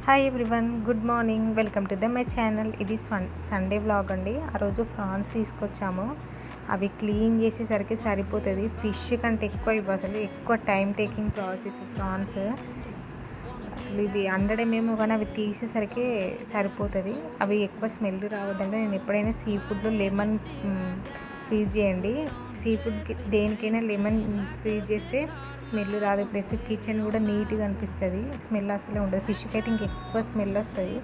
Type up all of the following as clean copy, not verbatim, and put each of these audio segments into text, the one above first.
Hi everyone, good morning. Welcome to my channel. ఇది Sunday vlog అండి. ఆ రోజు ప్రాన్స్ తీసుకొచ్చాము. అవి క్లీన్ చేసేసరికి సరిపోతుంది. ఫిష్ కంటే ఎక్కువ ఇవి అసలు ఎక్కువ టైం టేకింగ్ ప్రాసెస్ ప్రాన్స్. అసలు ఇవి వండడమేమో కానీ అవి తీసేసరికి సరిపోతుంది. అవి ఎక్కువ స్మెల్ రావద్దంటే నేను ఎప్పుడైనా సీ ఫుడ్లో లెమన్ ఫ్రీజ్ చేయండి. సీ ఫుడ్కి దేనికైనా లెమన్ ఫ్రీజ్ చేస్తే స్మెల్ రాదు, ప్లస్ కిచెన్ కూడా నీట్గా అనిపిస్తుంది. స్మెల్ అసలే ఉండదు. ఫిష్కి అయితే ఇంకెక్కువ స్మెల్ వస్తుంది.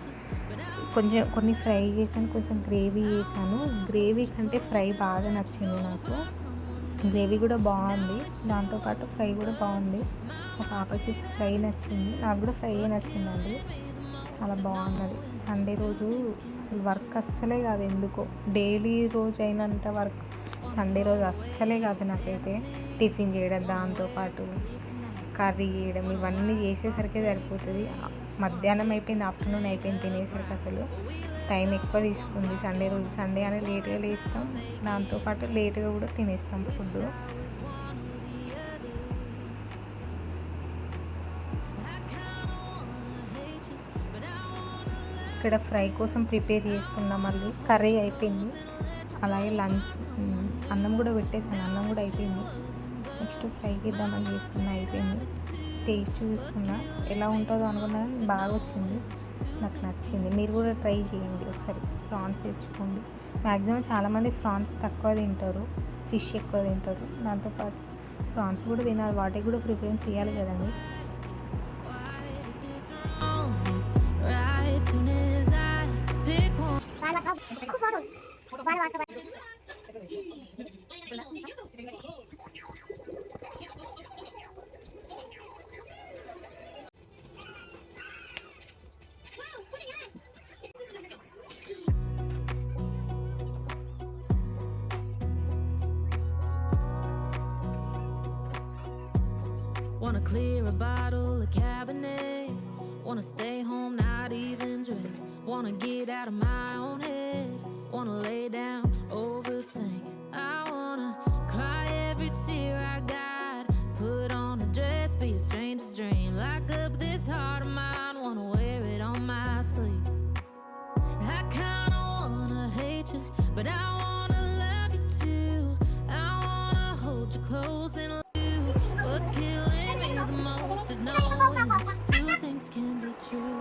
కొన్ని ఫ్రై చేశాను, కొంచెం గ్రేవీ చేశాను. గ్రేవీ కంటే ఫ్రై బాగా నచ్చింది నాకు. గ్రేవీ కూడా బాగుంది, దాంతోపాటు ఫ్రై కూడా బాగుంది. మా పాపకి ఫ్రై నచ్చింది, నాకు కూడా ఫ్రై నచ్చిందండి. చాలా బాగున్నది. సండే రోజు అసలు వర్క్ అస్సలే కాదు, ఎందుకో డైలీ రోజు అయినంత వర్క్ సండే రోజు అస్సలే కాదు నాకైతే. టిఫిన్ చేయడం, దాంతోపాటు కర్రీ చేయడం, ఇవన్నీ చేసేసరికి సరిపోతుంది. మధ్యాహ్నం అయిపోయింది, ఆఫ్టర్నూన్ అయిపోయింది తినేసరికి. అసలు టైం ఎక్కువ తీసుకుంది సండే రోజు. సండే అని లేట్గా లేస్తాం, దాంతోపాటు లేట్గా కూడా తినేస్తాం ఫుడ్. ఇక్కడ ఫ్రై కోసం ప్రిపేర్ చేస్తున్నాం. మళ్ళీ కర్రీ అయిపోయింది, అలాగే అన్నం కూడా పెట్టేసాను. అన్నం కూడా అయిపోయింది. నెక్స్ట్ ఫ్రై చేద్దామని చేస్తున్నా. అయిపోయింది. టేస్ట్ చూస్తున్నా ఎలా ఉంటుందో అనుకున్నా, బాగా వచ్చింది, నాకు నచ్చింది. మీరు కూడా ట్రై చేయండి ఒకసారి. ప్రాన్స్ తెచ్చుకోండి. మ్యాక్సిమం చాలామంది ప్రాన్స్ తక్కువ తింటారు, ఫిష్ ఎక్కువ తింటారు. దాంతోపాటు ప్రాన్స్ కూడా తినాలి, వాటికి కూడా ప్రిఫరెన్స్ ఇవ్వాలి కదండి. Wanna clear a bottle of Cabernet. Wanna stay home, not even drink. Wanna get out of my own head. Wanna lay down, overthink. I wanna cry every tear I got. Put on a dress, be a stranger's dream. Lock up this heart of mine, wanna wear it on my sleeve. I kinda wanna hate you, but I wanna love you too. I wanna hold you close and what's killing me the most is knowing two things can be true.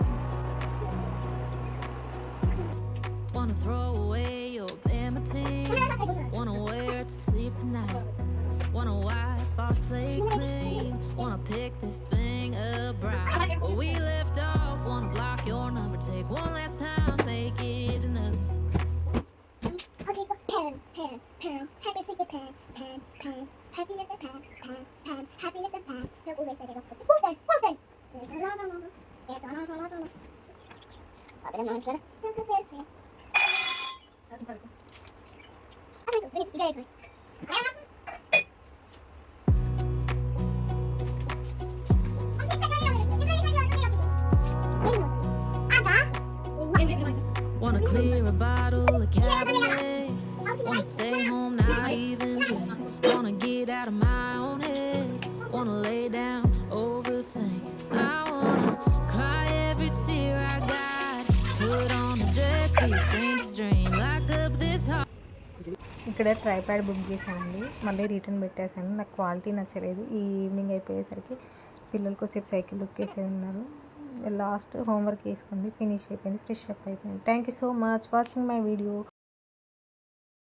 Wanna throw away your Pantene. Wanna wear it to sleep tonight. Wanna wipe our slate clean. Wanna pick this thing up right where we left off. Wanna block your number, take one last time, make it enough. Okay, go pan. Happy sleep with pan. Happiness and pan. Happiness and pan. You're always ready to go. Wolfgang. Yes, no. What did I know? Wanna clear a bottle of Cabernet. Wanna stay home, not even drink. Wanna get out of my own head. Wanna lay down, overthink. I wanna cry every tear I got. Put on a dress, be a stranger's dream. Lock up this heart. ఇక్కడ tripod book చేశానండి, మళ్ళీ return పెట్టేశాను. నాకు quality నచ్చలేదు. ఈ evening అయిపోయేసరికి పిల్లలు కొద్దిసేపు సైకిల్ దొక్కేసే ఉన్నారు. లాస్ట్ హోంవర్క్ వేసుకుంది, ఫినిష్ అయిపోయింది, ఫ్రెష్ అప్ అయిపోయింది. Thank you so much watching my video.